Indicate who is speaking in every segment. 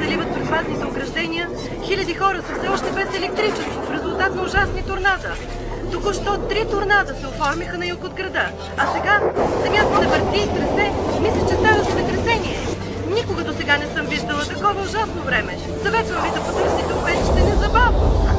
Speaker 1: заливат предпазните ограждения, хиляди хора са все още без електричество в резултат на ужасни торнада. Току-що 3 торнада се оформиха на юг от града, а сега земята се върти и тресе. Мисля, че става земетресение. Никога до сега не съм виждала такова ужасно време. Съветвам ви да потърсите убежище незабавно.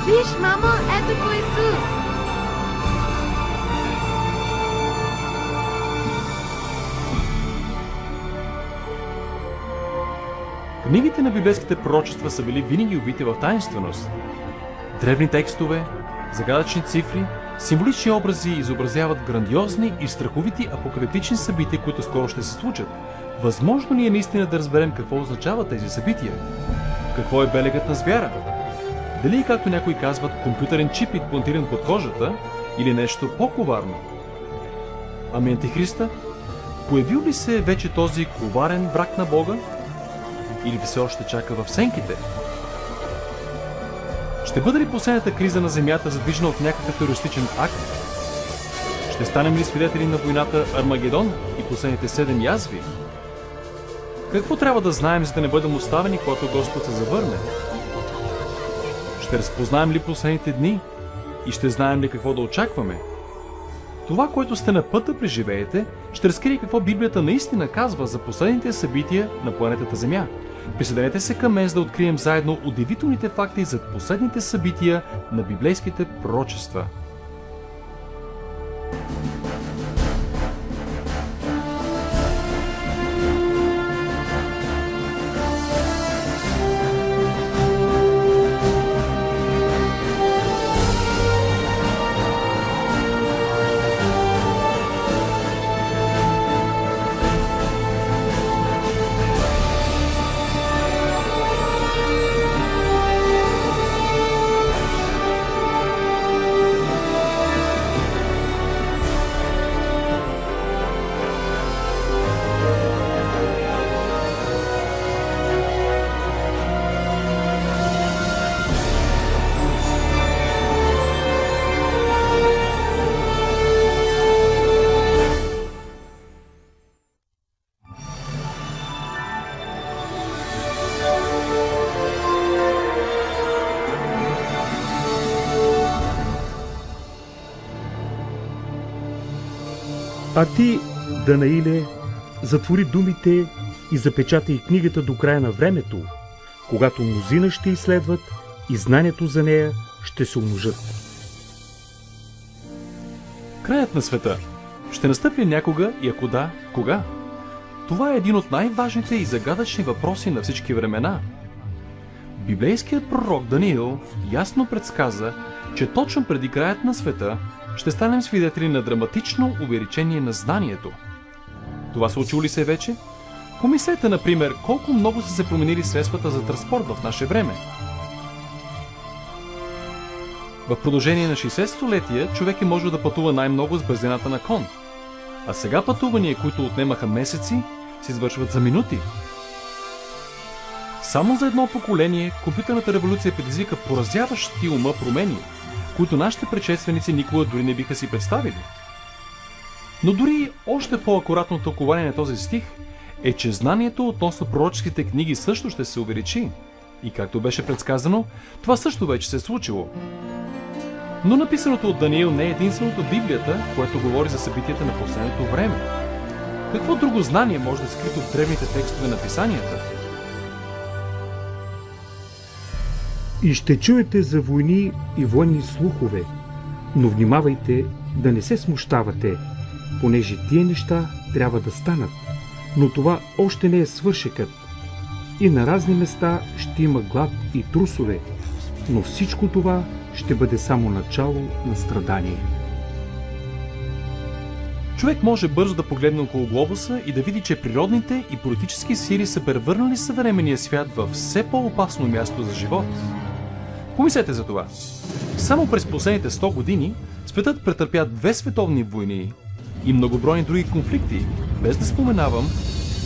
Speaker 2: Виж, мамо, ето го Исус!
Speaker 3: Книгите на библейските пророчества са били винаги убити в таинственост. Древни текстове, загадъчни цифри, символични образи изобразяват грандиозни и страховити апокалиптични събития, които скоро ще се случат. Възможно ли е наистина да разберем какво означават тези събития? Какво е белегът на звяра? Дали, както някои казват, компютърен чип имплантиран под кожата, или нещо по-коварно? Ами Антихриста? Появил ли се вече този коварен враг на Бога? Или все още чака в сенките? Ще бъде ли последната криза на Земята задвижена от някакъв терористичен акт? Ще станем ли свидетели на войната Армагедон и последните 7 язви? Какво трябва да знаем, за да не бъдем оставени, когато Господ се завърне? Ще разпознаем ли последните дни и ще знаем ли какво да очакваме? Това, което сте на път да преживеете, ще разкрие какво Библията наистина казва за последните събития на планетата Земя. Присъединете се към мен, за да открием заедно удивителните факти за последните събития на библейските пророчества.
Speaker 4: А ти, Данаиле, затвори думите и запечатай книгата до края на времето, когато мнозина ще изследват и знанието за нея ще се умножат.
Speaker 3: Краят на света ще настъпи някога и ако да, кога? Това е един от най-важните и загадъчни въпроси на всички времена. Библейският пророк Даниил ясно предсказа, че точно преди краят на света ще станем свидетели на драматично увеличение на знанието. Това случило ли се вече? Помислете, например, колко много са се променили средствата за транспорт в наше време. В продължение на 60 столетия човек е можел да пътува най-много с бързината на кон. А сега пътувания, които отнемаха месеци, се извършват за минути. Само за едно поколение компютърната революция предизвика поразяващи ума промени, които нашите предшественици никога дори не биха си представили. Но дори още по-акуратно тълкование на този стих е, че знанието относно пророческите книги също ще се увеличи. И както беше предсказано, това също вече се е случило. Но написаното от Даниил не е единственото в Библията, което говори за събитията на последното време. Какво друго знание може да е скрито в древните текстове на писанията?
Speaker 4: И ще чуете за войни и военни слухове, но внимавайте да не се смущавате, понеже тия неща трябва да станат, Но това още не е свършекът. И на разни места ще има глад и трусове, но всичко това ще бъде само начало на страдание.
Speaker 3: Човек може бързо да погледне около глобуса и да види, че природните и политически сили са превърнали съвременния свят в все по-опасно място за живот. Помислете за това. Само през последните 100 години светът претърпя 2 световни войни и многобройни други конфликти, без да споменавам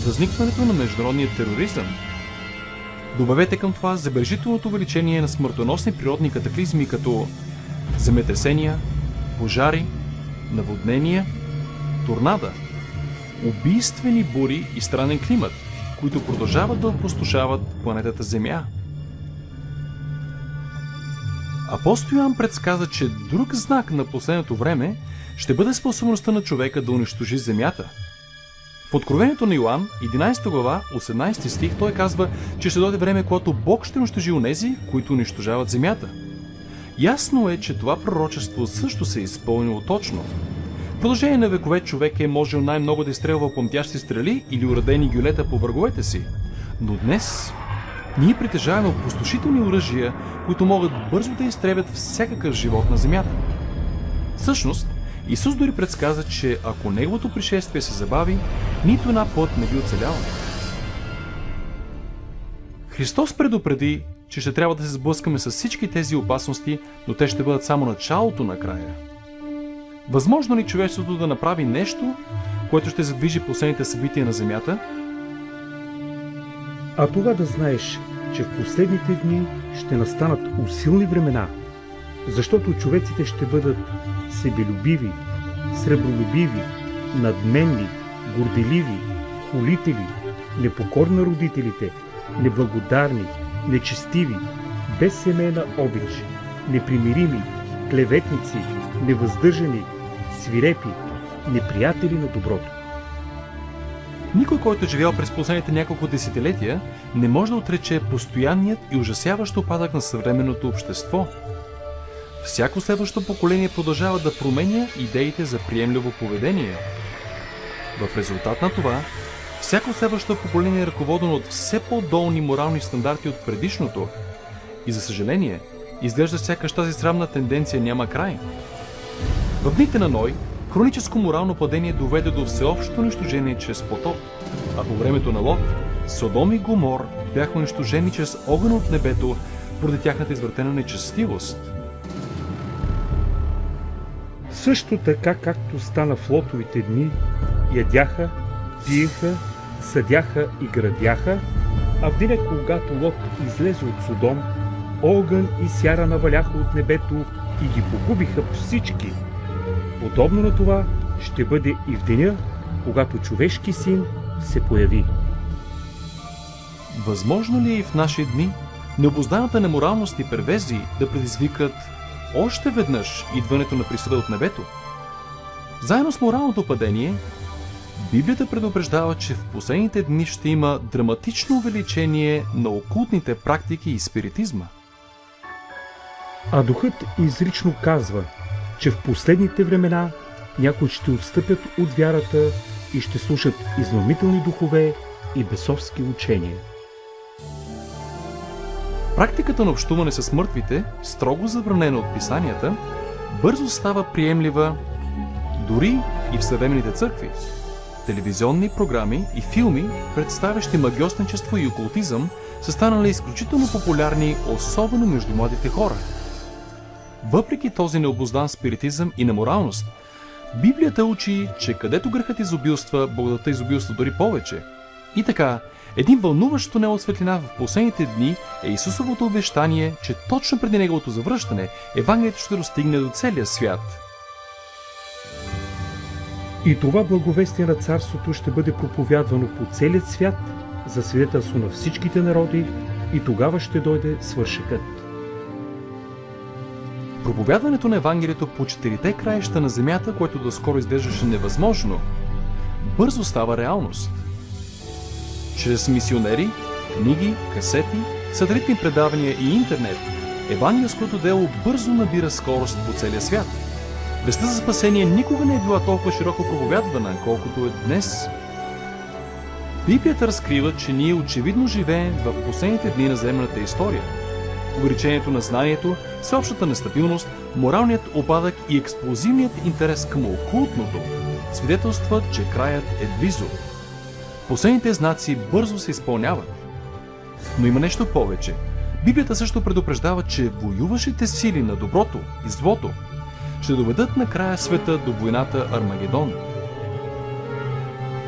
Speaker 3: възникването на международния тероризъм. Добавете към това забележителното увеличение на смъртоносни природни катаклизми като земетресения, пожари, наводнения, торнада, убийствени бури и странен климат, които продължават да опустошават планетата Земя. Апостол Йоан предсказа, че друг знак на последното време ще бъде способността на човека да унищожи Земята. В Откровението на Йоан, 11 глава, 18 стих, той казва, че ще дойде време, когато Бог ще унищожи онези, които унищожават Земята. Ясно е, че това пророчество също се е изпълнило точно. В продължение на векове човек е можел най-много да изстрелва пламтящи стрели или уредени гюлета по враговете си. Но днес ние притежаваме опустошителни оръжия, които могат бързо да изтребят всякакъв живот на Земята. Всъщност, Исус дори предсказа, че ако Неговото пришествие се забави, нито една плът не би оцеляла. Христос предупреди, че ще трябва да се сблъскаме с всички тези опасности, но те ще бъдат само началото на края. Възможно ли човечеството да направи нещо, което ще задвижи последните събития на Земята?
Speaker 4: А това да знаеш, че в последните дни ще настанат усилни времена, защото човеците ще бъдат себелюбиви, сребролюбиви, надменни, горделиви, хулители, непокорни на родителите, неблагодарни, нечестиви, без семейна обич, непримирими, клеветници, невъздържани, свирепи, неприятели на доброто.
Speaker 3: Никой, който е живял през последните няколко десетилетия, не може да отрече постоянният и ужасяващ опадък на съвременното общество. Всяко следващо поколение продължава да променя идеите за приемливо поведение. В резултат на това, всяко следващо поколение е ръководено от все по-долни морални стандарти от предишното. И за съжаление, изглежда сякаш тази срамна тенденция няма край. В дните на Ной, хроническо морално падение доведе до всеобщо унищожение чрез потоп, а по времето на Лот, Содом и Гомор бяха унищожени чрез огън от небето поради тяхната извратена нечестивост.
Speaker 4: Също така, както стана в Лотовите дни, ядяха, пиеха, съдяха и градяха, а в деня, когато Лот излезе от Содом, огън и сяра наваляха от небето и ги погубиха всички. Подобно на това ще бъде и в деня, когато човешки син се появи.
Speaker 3: Възможно ли е и в наши дни необузданата неморалност и перверзии да предизвикат още веднъж идването на присъда от небето? Заедно с моралното падение, Библията предупреждава, че в последните дни ще има драматично увеличение на окултните практики и спиритизма.
Speaker 4: А духът изрично казва, че в последните времена някои ще отстъпят от вярата и ще слушат измамителни духове и бесовски учения.
Speaker 3: Практиката на общуване с мъртвите, строго забранена от писанията, бързо става приемлива дори и в съвременните църкви. Телевизионни програми и филми, представящи магьосничество и окултизъм, са станали изключително популярни, особено между младите хора. Въпреки този необуздан спиритизъм и неморалност, Библията учи, че където грехът изобилства, благодата изобилства дори повече. И така, един вълнуващ тунел от светлина в последните дни е Исусовото обещание, че точно преди Неговото завръщане Евангелието ще достигне до целия свят.
Speaker 4: И това благовестие на царството ще бъде проповядвано по целия свят за свидетелство на всичките народи и тогава ще дойде свършекът.
Speaker 3: Проповядването на Евангелието по 4-те краища на земята, което доскоро изглеждаше невъзможно, бързо става реалност. Чрез мисионери, книги, касети, сателитни предавания и интернет, евангелското дело бързо набира скорост по целия свят. Вестта за спасение никога не е била толкова широко проповядвана, колкото е днес. Библията разкрива, че ние очевидно живеем в последните дни на земната история. Увеличението на знанието, всеобщата нестабилност, моралният опадък и експлозивният интерес към окултното свидетелстват, че краят е близо. Последните знаци бързо се изпълняват. Но има нещо повече. Библията също предупреждава, че воюващите сили на доброто и злото ще доведат накрая света до войната Армагедон.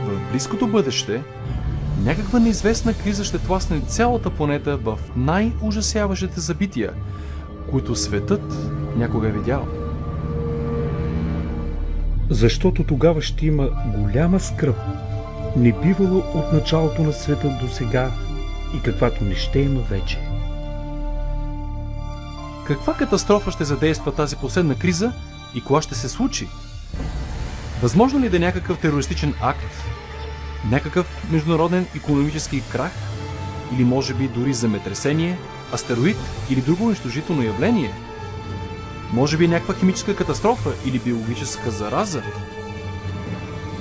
Speaker 3: В близкото бъдеще някаква неизвестна криза ще тласне цялата планета в най-ужасяващите събития, които светът някога е видял.
Speaker 4: Защото тогава ще има голяма скръб, не бивало от началото на света до сега и каквато не ще има вече.
Speaker 3: Каква катастрофа ще задейства тази последна криза и кога ще се случи? Възможно ли да е някакъв терористичен акт, някакъв международен икономически крах или може би дори земетресение, астероид или друго унищожително явление? Може би някаква химическа катастрофа или биологическа зараза?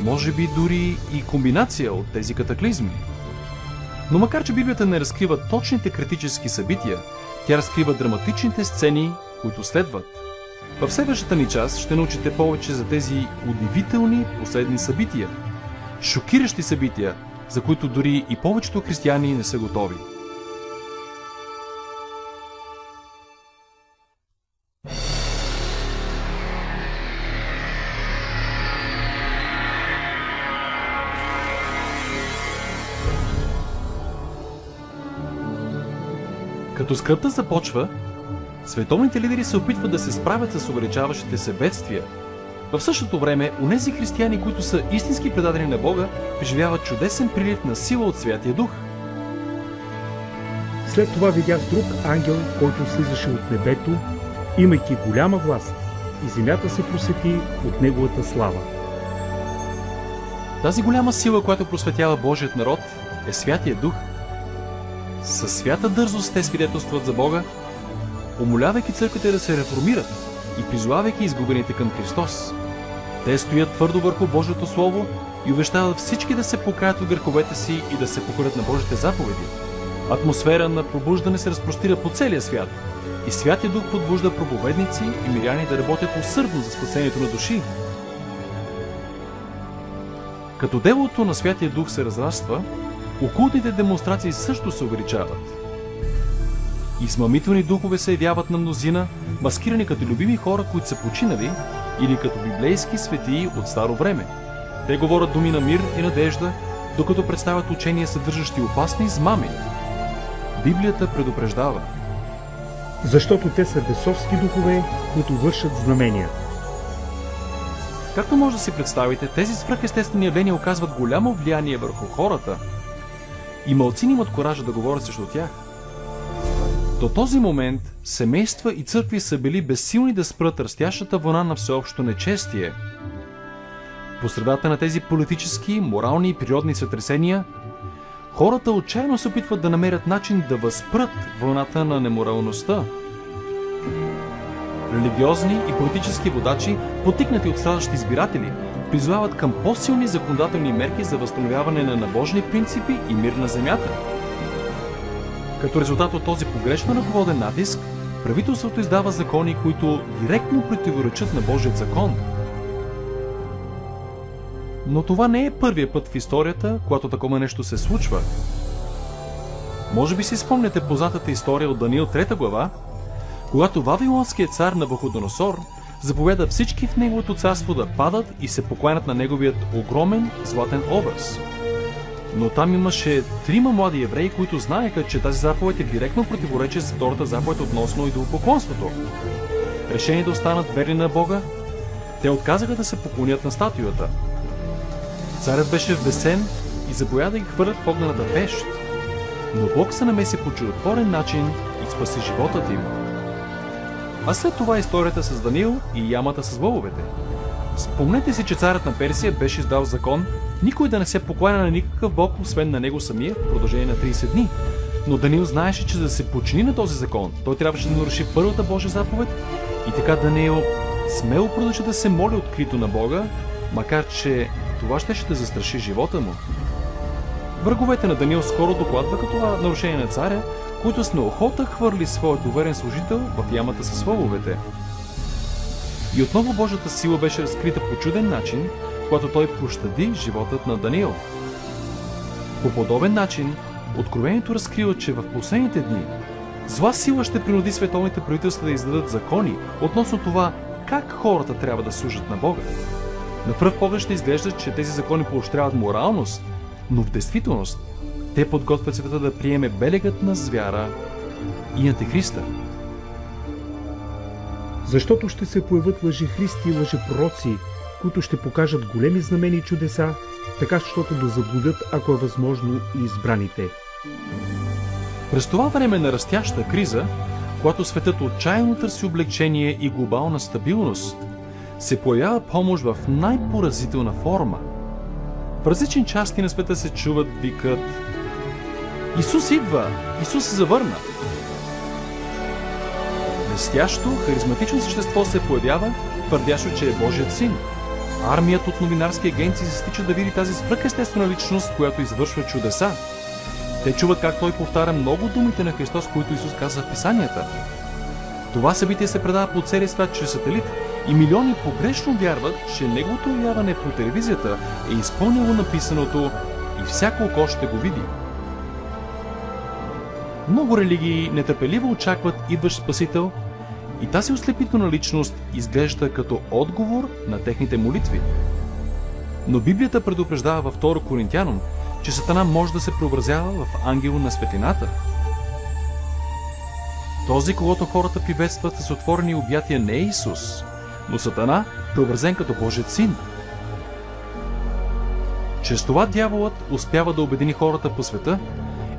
Speaker 3: Може би дори и комбинация от тези катаклизми? Но макар че Библията не разкрива точните критически събития, тя разкрива драматичните сцени, които следват. В следващата ни част ще научите повече за тези удивителни последни събития. Шокиращи събития, за които дори и повечето християни не са готови. Като скръбта започва, световните лидери се опитват да се справят с увеличаващите се бедствия. В същото време, онези християни, които са истински предадени на Бога, преживяват чудесен прилив на сила от Святия Дух.
Speaker 4: След това видях друг ангел, който слизаше от небето, имайки голяма власт, и земята се просвети от неговата слава.
Speaker 3: Тази голяма сила, която просветява Божият народ, е Святия Дух. Със свята дързост те свидетелстват за Бога, умолявайки църквите да се реформират и призовавайки изгубените към Христос. Те стоят твърдо върху Божието Слово и увещават всички да се покаят от греховете си и да се покорят на Божите заповеди. Атмосфера на пробуждане се разпростира по целия свят и Святия Дух подбужда проповедници и миряни да работят усърдно за спасението на души. Като делото на Святия Дух се разраства, окултните демонстрации също се увеличават. Измамителни духове се явяват на мнозина, маскирани като любими хора, които са починали, или като библейски светии от старо време. Те говорят думи на мир и надежда, докато представят учения, съдържащи опасни измами. Библията предупреждава.
Speaker 4: Защото те са бесовски духове, които вършат знамения.
Speaker 3: Както може да си представите, тези свръхестествени явления оказват голямо влияние върху хората и малцини имат коража да говорят срещу тях. До този момент семейства и църкви са били безсилни да спрат растящата вълна на всеобщо нечестие. По средата на тези политически, морални и природни сътресения, хората отчаяно се опитват да намерят начин да възпрат вълната на неморалността. Религиозни и политически водачи, потикнати от страдащи избиратели, призовават към по-силни законодателни мерки за възстановяване на набожни принципи и мир на земята. Като резултат от този погрешно ръководен натиск, правителството издава закони, които директно противоречат на Божият закон. Но това не е първият път в историята, когато такова нещо се случва. Може би си спомняте познатата история от Даниил 3 глава, когато вавилонският цар Навуходоносор заповяда всички в неговото царство да падат и се покланят на неговият огромен златен образ. Но там имаше 3 млади евреи, които знаеха, че тази заповед е директно противоречие с втората заповед относно идолопоклонството. Решени да останат верни на Бога, те отказаха да се поклонят на статуята. Царят беше вбесен и заповяда да ги хвърлят в огнената пещ. Но Бог се намеси по чудотворен начин и спаси животът им. А след това историята с Даниил и ямата с лъвовете. Спомнете си, че царят на Персия беше издал закон никой да не се покланя на никакъв бог, освен на него самия, в продължение на 30 дни. Но Даниил знаеше, че за да се подчини на този закон, той трябваше да наруши първата Божия заповед и така Даниил смело продължи да се моли открито на Бога, макар че това щеше да застраши живота му. Враговете на Даниил скоро докладваха това нарушение на царя, който с неохота хвърли своят доверен служител в ямата със лъвовете. И отново Божията сила беше разкрита по чуден начин, когато той пощади животът на Даниил. По подобен начин, Откровението разкрива, че в последните дни зла сила ще принуди световните правителства да издадат закони относно това как хората трябва да служат на Бога. На пръв поглед ще изглежда, че тези закони поощряват моралност, но в действителност те подготвят света да приеме белегът на звяра и антихриста.
Speaker 4: Защото ще се появят лъжехристи и лъжепророци, които ще покажат големи знамени и чудеса, така щото да заблудят, ако е възможно, и избраните.
Speaker 3: През това време на растяща криза, когато светът отчаяно търси облегчение и глобална стабилност, се появява помощ в най-поразителна форма. В различни части на света се чуват викът: Исус идва! Исус се завърна! Блестящо, харизматично същество се появява, твърдящо, че е Божият син. Армият от новинарски агенции се стича да види тази свръхестествена личност, която извършва чудеса. Те чуват как той повтаря много думите на Христос, които Исус каза в Писанията. Това събитие се предава по целия свят чрез сателит и милиони погрешно вярват, че неговото явяване по телевизията е изпълнило написаното и всяко око ще го види. Много религии нетърпеливо очакват идващ Спасител и тази ослепителна личност изглежда като отговор на техните молитви. Но Библията предупреждава във 2 Коринтянам, че Сатана може да се преобразява в ангел на светлината. Този, когото хората приветстват с отворени обятия, не е Исус, но Сатана, преобразен като Божият син. Чрез това дяволът успява да обедини хората по света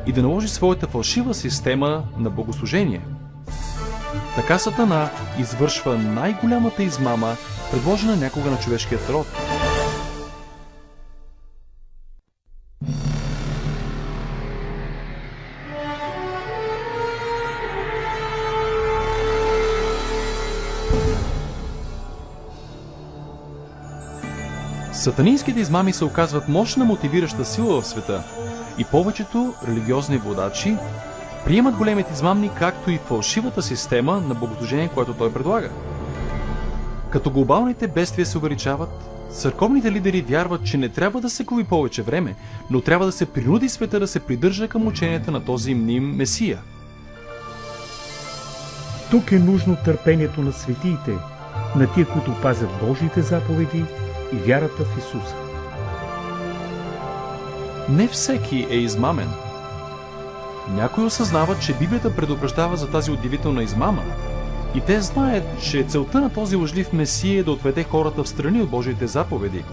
Speaker 3: и да наложи своята фалшива система на богослужение. Така Сатана извършва най-голямата измама, предложена някога на човешкият род. Сатанинските измами се оказват мощна мотивираща сила в света и повечето религиозни водачи приемат големите измамни, както и фалшивата система на богослужение, което той предлага. Като глобалните бедствия се увеличават, църковните лидери вярват, че не трябва да се губи повече време, но трябва да се принуди света да се придържа към ученията на този мним Месия.
Speaker 4: Тук е нужно търпението на светиите, на тия, които пазят Божиите заповеди и вярата в Исуса.
Speaker 3: Не всеки е измамен. Някои осъзнават, че Библията предупреждава за тази удивителна измама и те знаят, че целта на този лъжлив Месия е да отведе хората в страни от Божиите заповеди.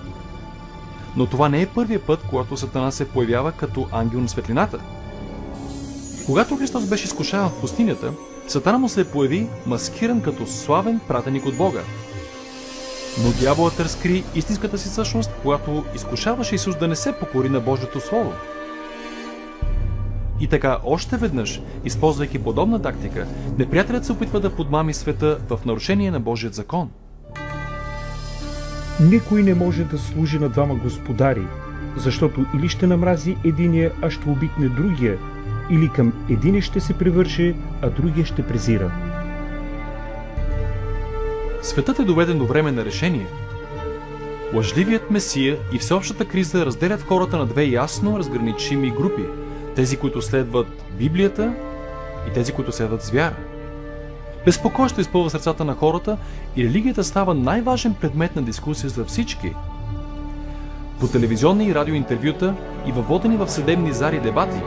Speaker 3: Но това не е първият път, когато Сатана се появява като ангел на светлината. Когато Христос беше изкушаван в пустинята, Сатана му се появи маскиран като славен пратеник от Бога. Но дяволът разкри истинската си същност, когато изкушаваше Исус да не се покори на Божието Слово. И така, още веднъж, използвайки подобна тактика, неприятелят се опитва да подмами света в нарушение на Божият закон.
Speaker 4: Никой не може да служи на двама господари, защото или ще намрази единия, а ще обикне другия, или към единия ще се привърже, а другия ще презира.
Speaker 3: Светът е доведен до време на решение. Лъжливият Месия и всеобщата криза разделят хората на две ясно разграничими групи. Тези, които следват Библията и тези, които следват с вяра. Безпокойство изпълва сърцата на хората и религията става най-важен предмет на дискусия за всички. По телевизионни и радиоинтервюта и във водени в съдебни зали дебати,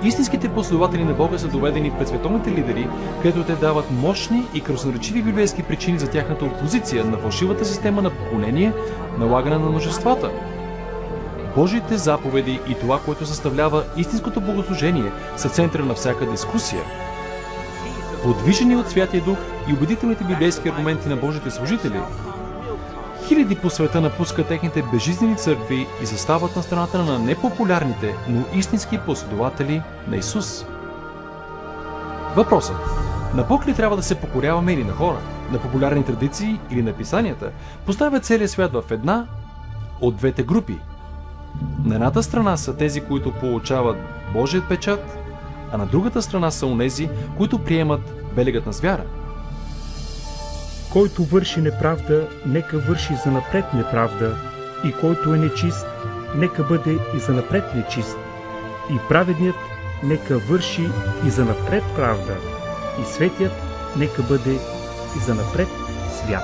Speaker 3: истинските последователи на Бога са доведени пред световните лидери, където те дават мощни и красноречиви библейски причини за тяхната опозиция на фалшивата система на поклонение, налагане на множествата. Божиите заповеди и това, което съставлява истинското богослужение, са центъра на всяка дискусия. Подвижени от Святия Дух и убедителните библейски аргументи на Божите служители, хиляди по света напускат техните безжизнени църкви и застават на страната на непопулярните, но истински последователи на Исус. Въпросът: на Бог ли трябва да се покоряваме или на хора, на популярни традиции или на писанията, поставя целия свят в една от двете групи. На едната страна са тези, които получават Божият печат, а на другата страна са онези, които приемат белегът на звяра.
Speaker 4: Който върши неправда, нека върши занапред неправда, и който е нечист, нека бъде и занапред нечист. И праведният нека върши и занапред правда, и светият нека бъде и занапред свят.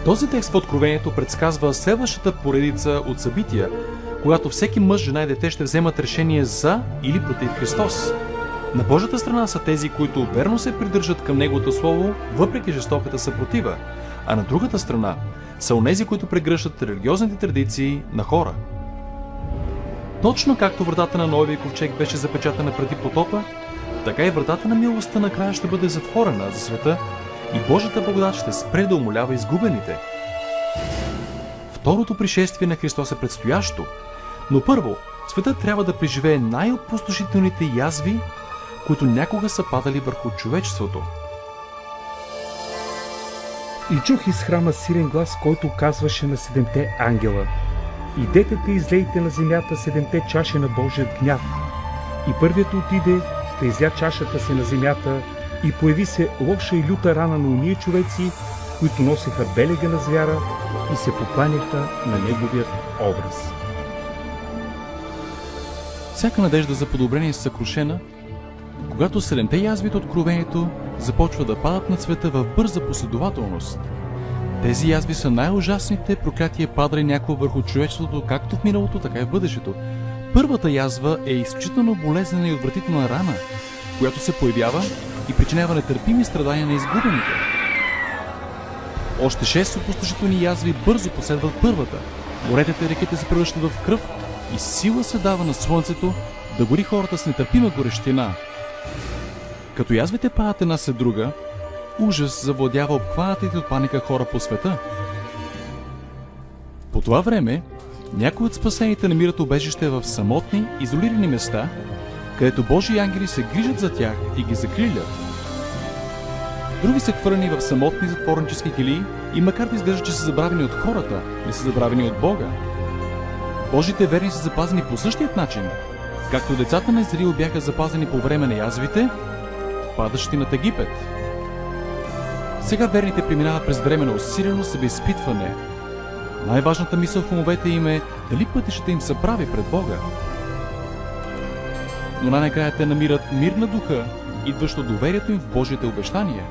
Speaker 3: Този текст в Откровението предсказва следващата поредица от събития, когато всеки мъж, жена и дете ще вземат решение за или против Христос. На Божията страна са тези, които верно се придържат към Неговото Слово, въпреки жестоката съпротива, а на другата страна са онези, които прегръщат религиозните традиции на хора. Точно както вратата на Ноевия ковчег беше запечатана преди потопа, така и вратата на милостта накрая ще бъде затворена за света и Божията благодат ще спре да умолява изгубените. Второто пришествие на Христос е предстоящо, но първо, светът трябва да преживее най-опустошителните язви, които някога са падали върху човечеството.
Speaker 4: И чух из храма силен глас, който казваше на седемте ангела: идете и излейте на земята седемте чаши на Божият гняв. И първият отиде, да изля чашата си на земята, и появи се лоша и люта рана на уния човеци, които носеха белега на звяра и се покланяха на неговият образ.
Speaker 3: Всяка надежда за подобрение е съкрушена, когато седемте язви от Откровението започват да падат на света в бърза последователност. Тези язви са най-ужасните проклятия, падали някога върху човечеството, както в миналото, така и в бъдещето. Първата язва е изключително болезнена и отвратителна рана, която се появява и причинява нетърпими страдания на изгубените. Още 6 опустошителни язви бързо последват първата. Моретата и реките се превръщат в кръв и сила се дава на слънцето да гори хората с нетърпима горещина. Като язвите падат една след друга, ужас завладява обхванатите от паника хора по света. По това време, някои от спасените намират убежище в самотни, изолирани места, където Божии ангели се грижат за тях и ги закрилят. Други са хвърлени в самотни затворнически килии и макар да изглежда, че са забравени от хората, не са забравени от Бога. Божите верни са запазени по същият начин, както децата на Израил бяха запазени по време на язвите, падащи над Египет. Сега верните преминават през време на усилено себеизпитване. Най-важната мисъл в умовете им е дали пътищата им са прави пред Бога. Но най-накрая те намират мир на духа, идващо доверието им в Божите обещания.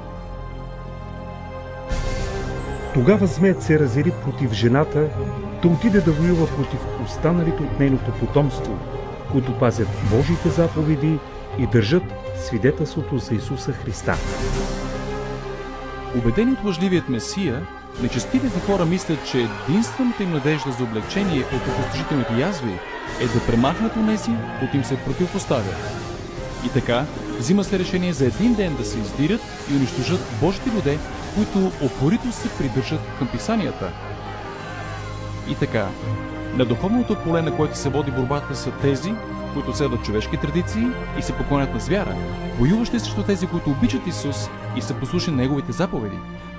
Speaker 4: Тогава змеят се разяри против жената, да отиде да воюва против останалите от нейното потомство, които пазят Божиите заповеди и държат свидетелството за Исуса Христа.
Speaker 3: Убедени от лъжливият Месия, нечестивите хора мислят, че единствената им надежда за облегчение от опустошителните язви е да премахнат онези, които им се противопоставят. И така, взима се решение за един ден да се издирят и унищожат Божите люде, които упорито се придържат към писанията. И така, на духовното поле, на което се води борбата, са тези, които следват човешки традиции и се поклонят на звяра, воюващи срещу тези, които обичат Исус и са послушни на Неговите заповеди.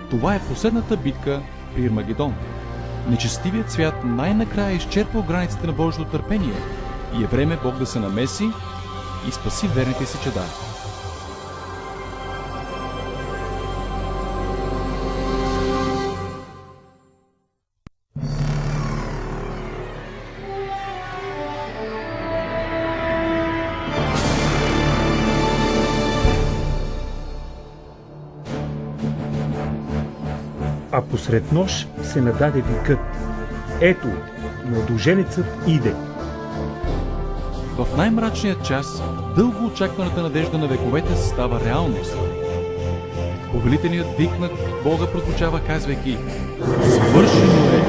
Speaker 3: Това е последната битка при Армагедон. Нечестивият свят най-накрая изчерпал границите на Божието търпение и е време Бог да се намеси и спаси верните си чеда.
Speaker 4: А посред нощ се нададе викът: ето, младоженецът иде.
Speaker 3: В най-мрачният час, дълго очакваната надежда на вековете става реалност. Повелителният вик на Бога прозвучава, казвайки: свършено е!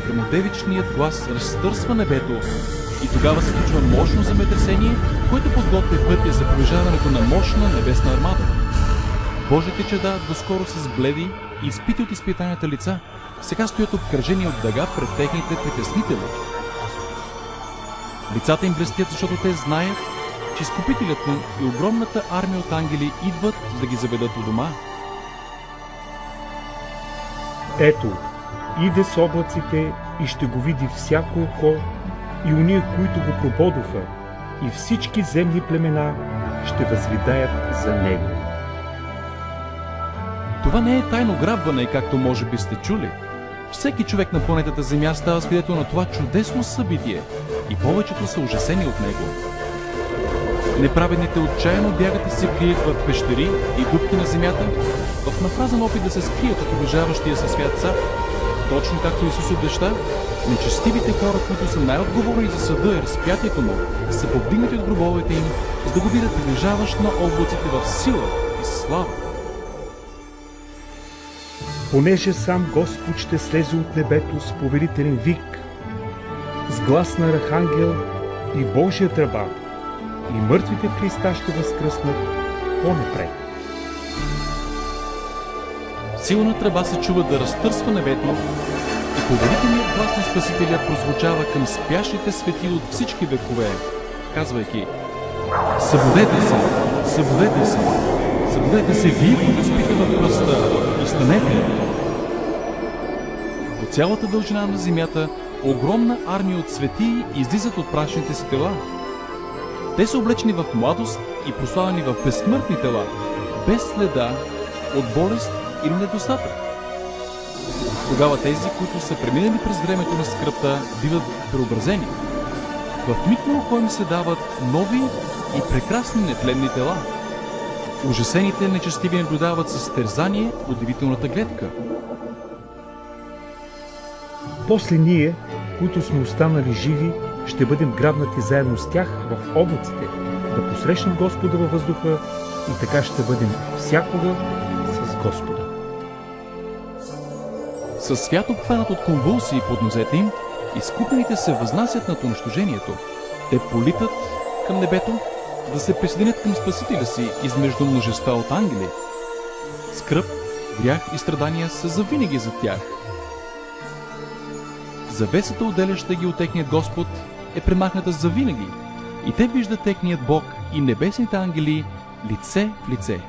Speaker 3: Гръмотевичният глас разтърсва небето и тогава се случва мощно земетресение, което подготвя пътя за приближаването на мощна небесна армада. Божите чеда доскоро са сбледи и изпити от изпитанията лица, сега стоят обкръжени от дъга пред техните притеснители. Лицата им блестят, защото те знаят, че изкупителят им и огромната армия от ангели идват, за да ги заведат у дома.
Speaker 4: Ето, иде с облаците и ще го види всяко око, и уния, които го прободоха, и всички земни племена ще възвидаят за него.
Speaker 3: Това не е тайно грабване, както може би сте чули. Всеки човек на планетата Земя става свидетел на това чудесно събитие и повечето са ужасени от него. Неправедните отчаяно бягат и се крият в пещери и дупки на земята, в напразен опит да се скрият от обижаващия се свят цар. Точно както Исус обеща, нечестивите хора, които са най-отговорни за съда и разпятието му, са повдигнати от гробовете им, за да го видят приближаващ на облаците в сила и слава.
Speaker 4: Понеже сам Господ ще слезе от небето с повелителен вик, с глас на архангел и Божия тръба, и мъртвите в Христа ще възкръснат по-напред.
Speaker 3: Силна тръба се чува да разтърсва небето и повелителният глас на Спасителя прозвучава към спящите свети от всички векове, казвайки: събудете се, събудете се, събудете се, вие, които спите в кръста, и станете. По цялата дължина на земята огромна армия от светии излизат от прашните си тела. Те са облечени в младост и прославени в безсмъртни тела, без следа от болест или недостатък. Тогава тези, които са преминали през времето на скръпта, биват преобразени. В миг око им се дават нови и прекрасни нетленни тела. Ужасените нечестиви наблюдават с тързание удивителната гледка.
Speaker 4: После ние, които сме останали живи, ще бъдем грабнати заедно с тях в облаците, да посрещнем Господа във въздуха, и така ще бъдем всякога с Господа.
Speaker 3: Със свят обхванат от конвулсии под нозете им, изкупените се възнасят над унищожението. Те политат към небето, да се присъединят към Спасителя си измежду множества от ангели. Скръб, грях и страдания са завинаги за тях. Завесата, отделяща ги от техният Господ, е премахната завинаги, и те виждат техният Бог и небесните ангели лице в лице.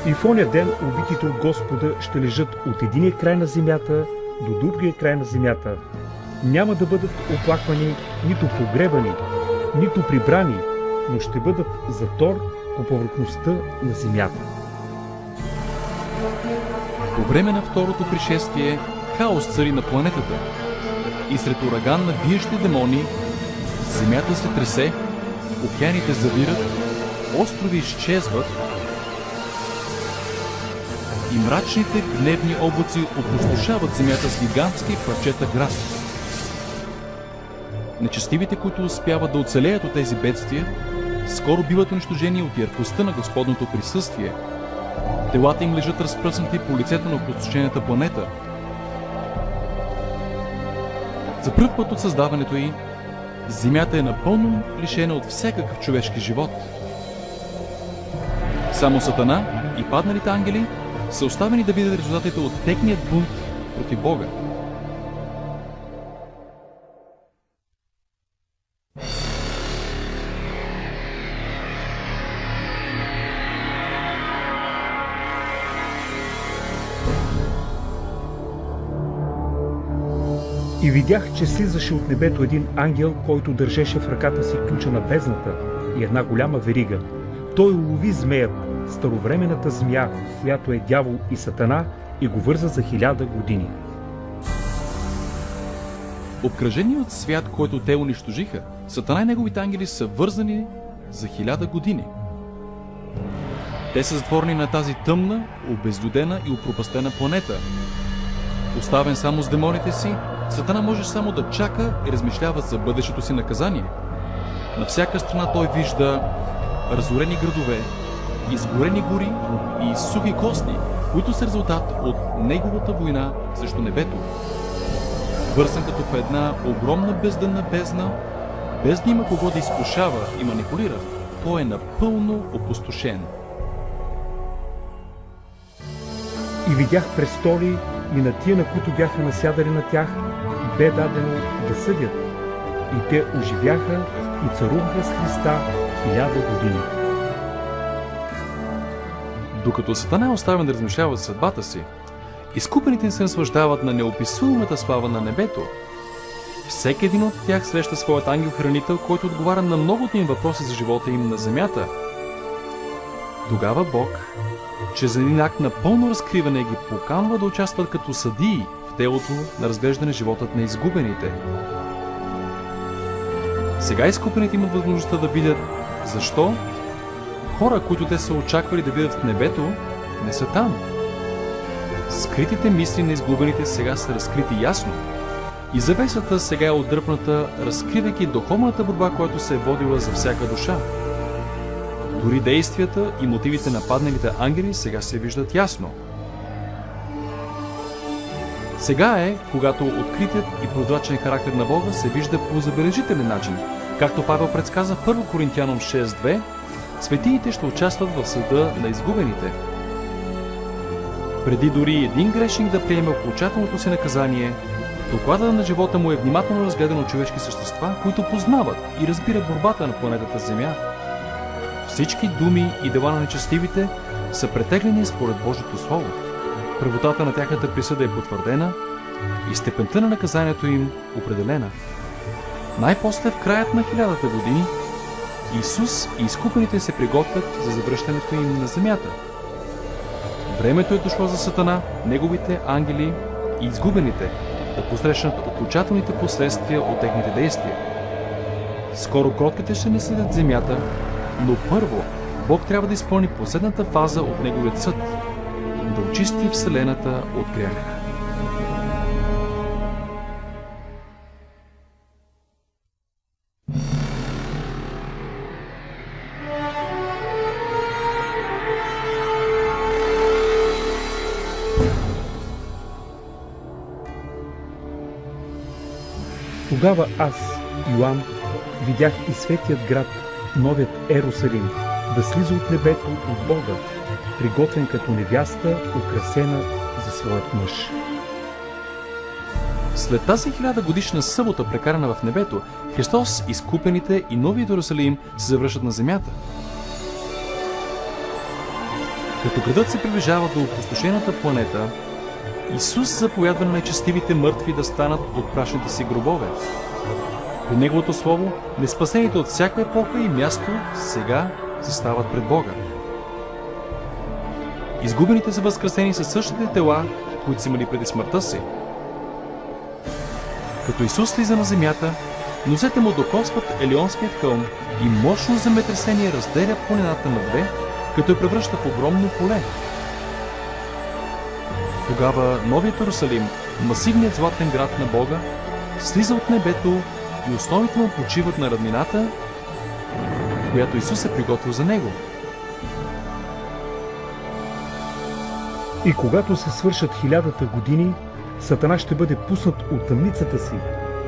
Speaker 4: И в оня ден убитите от Господа ще лежат от единия край на земята до другия край на земята. Няма да бъдат оплаквани, нито погребани, нито прибрани, но ще бъдат за тор по повърхността на земята.
Speaker 3: По време на второто пришествие хаос цари на планетата и сред ураган на виещи демони земята се тресе, океаните завират, острови изчезват и мрачните гневни облаци опустошават земята с гигантски парчета град. Нечестивите, които успяват да оцелеят от тези бедствия, скоро биват унищожени от яркостта на Господното присъствие. Телата им лежат разпръснати по лицето на опустошената планета. За пръв път от създаването й, земята е напълно лишена от всякакъв човешки живот. Само Сатана и падналите ангели са оставени да видят резултатите от техният бунт против Бога.
Speaker 4: И видях, че слизаше от небето един ангел, който държеше в ръката си ключа на бездната и една голяма верига. Той улови змеят, старовременната змия, която е дявол и Сатана, и го върза за 1000 години.
Speaker 3: Обкръжени от свят, който те унищожиха, Сатана и неговите ангели са вързани за 1000 години. Те са затворени на тази тъмна, обезлюдена и опропастена планета. Оставен само с демоните си, Сатана може само да чака и размишлява за бъдещето си наказание. На всяка страна той вижда разорени градове, изгорени гори и сухи кости, които са резултат от неговата война срещу небето. Върсан като в една огромна бездънна бездна, без да има кого да изкушава и манипулира, той е напълно опустошен.
Speaker 4: И видях престоли, и на тия, на които бяха насядали на тях, бе дадено да съдят. И те оживяха и царуваха с Христа 1000 години.
Speaker 3: Докато Сатана е оставен да размишлява за съдбата си, Изкупените се наслаждават на неописуемата слава на небето. Всеки един от тях среща своят ангел-хранител, който отговаря на многото им въпроси за живота им на земята. Тогава Бог, чрез един акт на пълно разкриване, ги поканва да участват като съдии в делото на разглеждане животът на изгубените. Сега изкупените имат възможността да видят защо хора, които те са очаквали да видят в небето, не са там. Скритите мисли на изгубените сега са разкрити ясно. И завесата сега е отдръпната, разкривайки духовната борба, която се е водила за всяка душа. Дори действията и мотивите на падналите ангели сега се виждат ясно. Сега е, когато откритият и прозрачен характер на Бога се вижда по забележителен начин. Както Павел предсказа в 1 Коринтяном 6:2, светиите ще участват в съда на изгубените. Преди дори един грешник да приеме окончателното си наказание, докладът на живота му е внимателно разгледан от човешки същества, които познават и разбират борбата на планетата Земя. Всички думи и дела на нечестивите са претеглени според Божието Слово. Правотата на тяхната присъда е потвърдена и степента на наказанието им определена. Най-после в краят на 1000-та години Исус и изкупените се приготвят за завръщането им на земята. Времето е дошло за Сатана, неговите ангели и изгубените да посрещнат окончателните последствия от техните действия. Скоро кротките ще не следят земята, но първо Бог трябва да изпълни последната фаза от неговият съд – да очисти Вселената от грях.
Speaker 4: Тогава аз, Йоан, видях и светият град, новият Ерусалим, да слиза от небето от Бога, приготвен като невяста, украсена за своят мъж.
Speaker 3: След тази 1000-годишна събота, прекарана в небето, Христос, изкупените и новият Иерусалим се завръщат на земята. Като градът се приближава до опустошената планета, Исус заповядва на нечестивите мъртви да станат от прашните си гробове. При Неговото Слово, неспасените от всяка епоха и място сега застават пред Бога. Изгубените са възкресени със същите тела, които са имали преди смъртта си. Като Исус слиза на земята, нозете му докосват Елионският хълм и мощно земетресение разделя планината на две, като я превръща в огромно поле. Тогава новият Иерусалим, масивният златен град на Бога, слиза от небето и основите му почиват на равнината, която Исус е приготвил за него.
Speaker 4: И когато се свършат 1000-та години, Сатана ще бъде пуснат от тъмницата си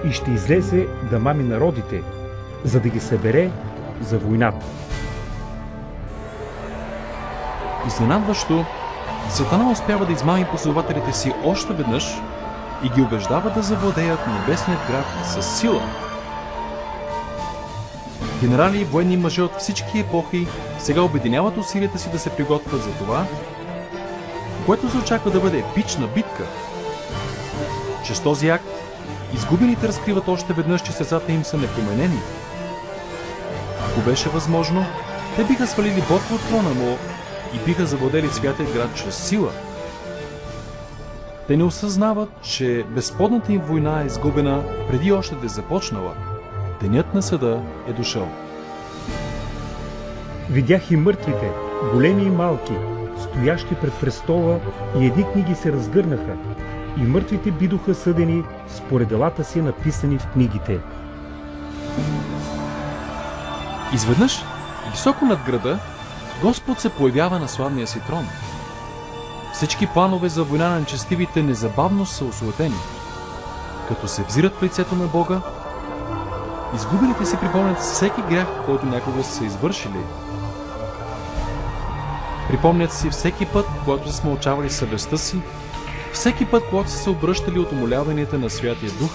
Speaker 4: и ще излезе да мами народите, за да ги събере за войната.
Speaker 3: Изненадващо, Сатана успява да измами последователите си още веднъж и ги убеждава да завладеят небесният град със сила. Генерали и военни мъже от всички епохи сега обединяват усилията си да се приготвят за това, което се очаква да бъде епична битка. Чрез този акт изгубените разкриват още веднъж, че сърцата им са непроменени. Ако беше възможно, те биха свалили Бог от трона му и биха завладели святия град чрез сила. Те не осъзнават, че безплодната им война е изгубена преди още да е започнала. Денят на съда е дошъл.
Speaker 4: Видях и мъртвите, големи и малки, стоящи пред престола, и едни книги се разгърнаха, и мъртвите бидоха съдени според делата си, написани в книгите.
Speaker 3: Изведнъж, високо над града, Господ се появява на славния си трон. Всички планове за война на нечестивите незабавно са осуетени. Като се взират в лицето на Бога, изгубените си припомнят всеки грях, който някога са извършили. Припомнят си всеки път, когато са смълчавали съвестта си, всеки път, когато са се обръщали от умоляванията на Святия Дух.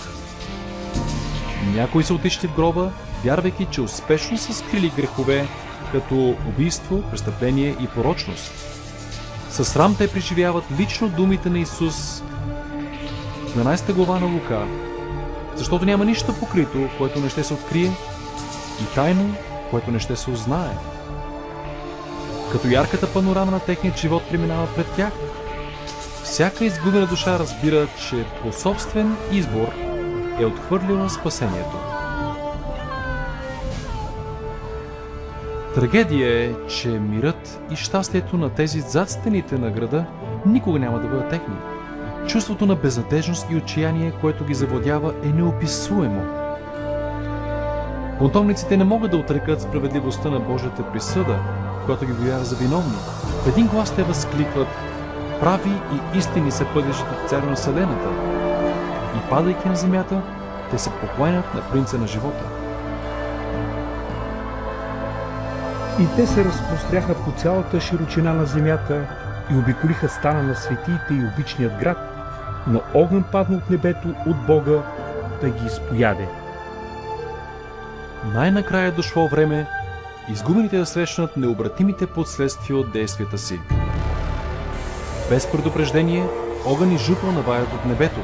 Speaker 3: Някои са отишли в гроба, вярвайки, че успешно са скрили грехове, като убийство, престъпление и порочност. Със срам те преживяват лично думите на Исус в 12 глава на Лука, защото няма нищо покрито, което не ще се открие, и тайно, което не ще се узнае. Като ярката панорама на техният живот преминава пред тях, всяка изгубена душа разбира, че по собствен избор е отхвърлила спасението. Трагедия е, че мирът и щастието на тези зад стените на града никога няма да бъдат техни. Чувството на безнадежност и отчаяние, което ги завладява, е неописуемо. Бунтовниците не могат да отрекат справедливостта на Божията присъда, която ги обявява за виновни. В един глас те възкликват: прави и истини са пътищата царя на вселената. И падайки на земята, те се покланят на принца на живота.
Speaker 4: И те се разпростряха по цялата широчина на земята и обиколиха стана на светиите и обичният град, но огън падна от небето от Бога да ги изпояде.
Speaker 3: Най-накрая дошло време изгубените да срещнат необратимите последствия от действията си. Без предупреждение, огън и жупел наваят от небето.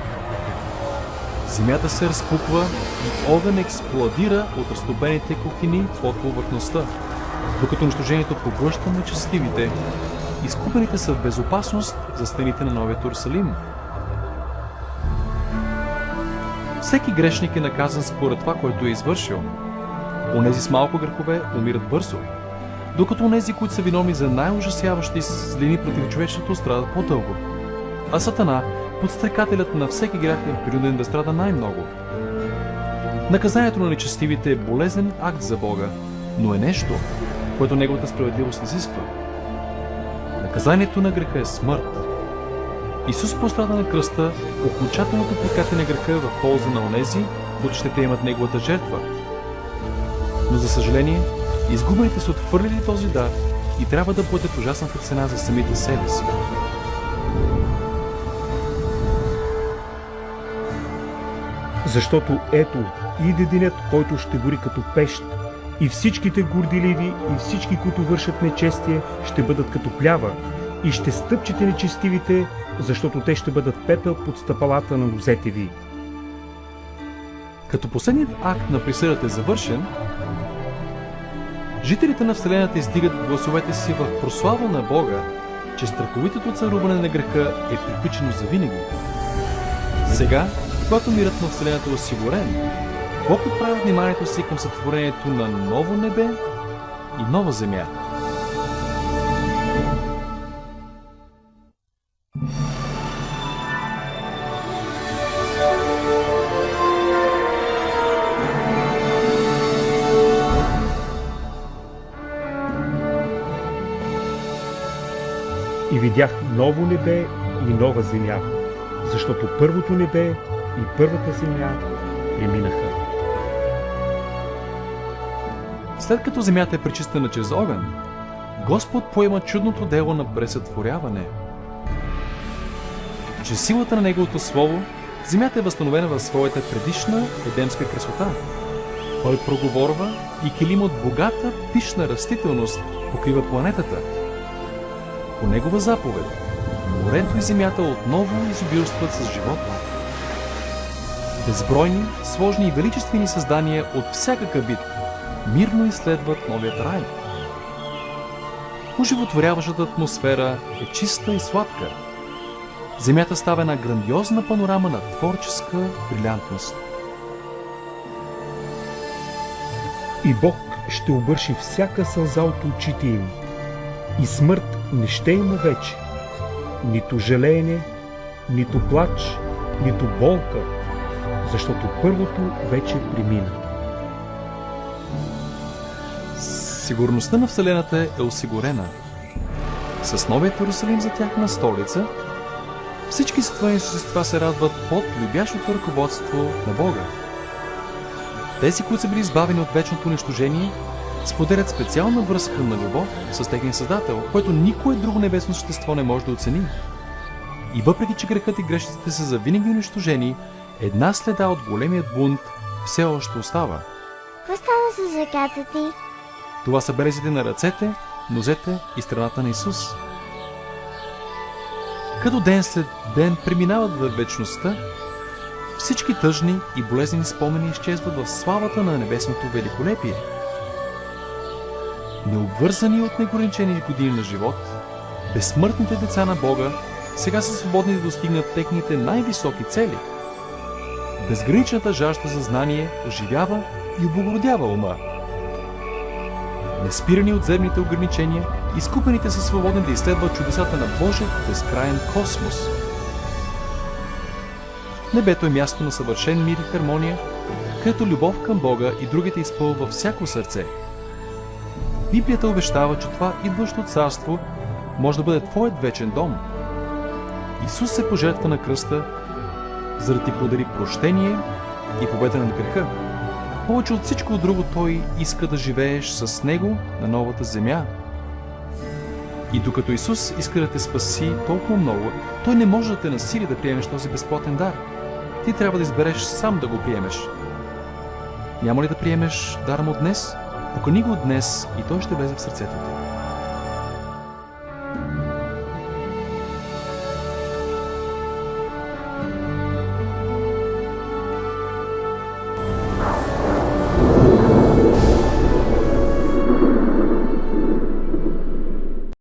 Speaker 3: Земята се разпуква и огън експлодира от разтопените кухини под повърхността, докато унищожението поглъща нечестивите. Изкупените са в безопасност за стените на Новия Иерусалим. Всеки грешник е наказан според това, което е извършил. Онези с малко грехове умират бързо, докато онези, които са виновни за най-ужасяващи злини против човечеството, страдат по-дълго. А Сатана, подстрекателят на всеки грях, е принуден да страда най-много. Наказанието на нечестивите е болезнен акт за Бога, но е нещо, което неговата справедливост изисква. Наказанието на греха е смърт. Исус пострада на кръста, окончателното прекратение на греха в полза на онези, които ще приемат неговата жертва. Но за съжаление, изгубените са отхвърлили този дар и трябва да платят ужасната цена за самите себе си.
Speaker 4: Защото ето, иде денят, който ще гори като пещ, и всичките горделиви и всички, които вършат нечестие, ще бъдат като плява, и ще стъпчете нечестивите, защото те ще бъдат пепел под стъпалата на нозете ви.
Speaker 3: Като последният акт на присъдата е завършен, жителите на Вселената издигат гласовете си в прослава на Бога, че страховитото царуване на греха е приключено завинаги. Сега, когато мирът на Вселената е осигурен, Бог отправя вниманието си към сътворението на ново небе и нова земя.
Speaker 4: И видях ново небе и нова земя, защото първото небе и първата земя преминаха.
Speaker 3: След като земята е пречистена чрез огън, Господ поема чудното дело на пресътворяване. Чрез силата на Неговото Слово, земята е възстановена в своята предишна едемска красота. Той проговорва и килим от богата, пищна растителност покрива планетата. По Негова заповед, морето и земята отново изобилстват с живота. Безбройни, сложни и величествени създания от всякакъв вид мирно изследват новият рай. Оживотворяващата атмосфера е чиста и сладка. Земята става една грандиозна панорама на творческа брилянтност.
Speaker 4: И Бог ще обърши всяка сълза от очите им, и смърт не ще има вече, нито жалеене, нито плач, нито болка, защото първото вече премина.
Speaker 3: Сигурността на Вселената е осигурена. С новият Иерусалим за тяхна столица, всички сътворени същества се радват под любящото ръководство на Бога. Тези, които са били избавени от вечното унищожение, споделят специална връзка на любов с техния Създател, който никое друго небесно същество не може да оцени. И въпреки, че грехът и грешниците са завинаги унищожени, една следа от големият бунт все още остава.
Speaker 2: Какво стана с ръката ти?
Speaker 3: Това са белезите на ръцете, нозете и страната на Исус. Като ден след ден преминават във вечността, всички тъжни и болезнени спомени изчезват в славата на небесното великолепие. Необвързани от неограничени години на живот, безсмъртните деца на Бога сега са свободни да достигнат техните най-високи цели. Безграничната жажда за знание оживява и облагородява ума. Неспирани от земните ограничения, изкупените са свободни да изследват чудесата на Божия безкрайен космос. Небето е място на съвършен мир и хармония, където любов към Бога и другите изпълва всяко сърце. Библията обещава, че това идващо царство може да бъде твоят вечен дом. Исус се пожертва на кръста, за да ти подари прощение и победа над греха. Повече от всичко друго Той иска да живееш с Него на новата земя. И докато Исус иска да те спаси толкова много, Той не може да те насили да приемеш този безплатен дар. Ти трябва да избереш сам да го приемеш. Няма ли да приемеш дара му днес? Покани го днес и той ще влезе в сърцето ти.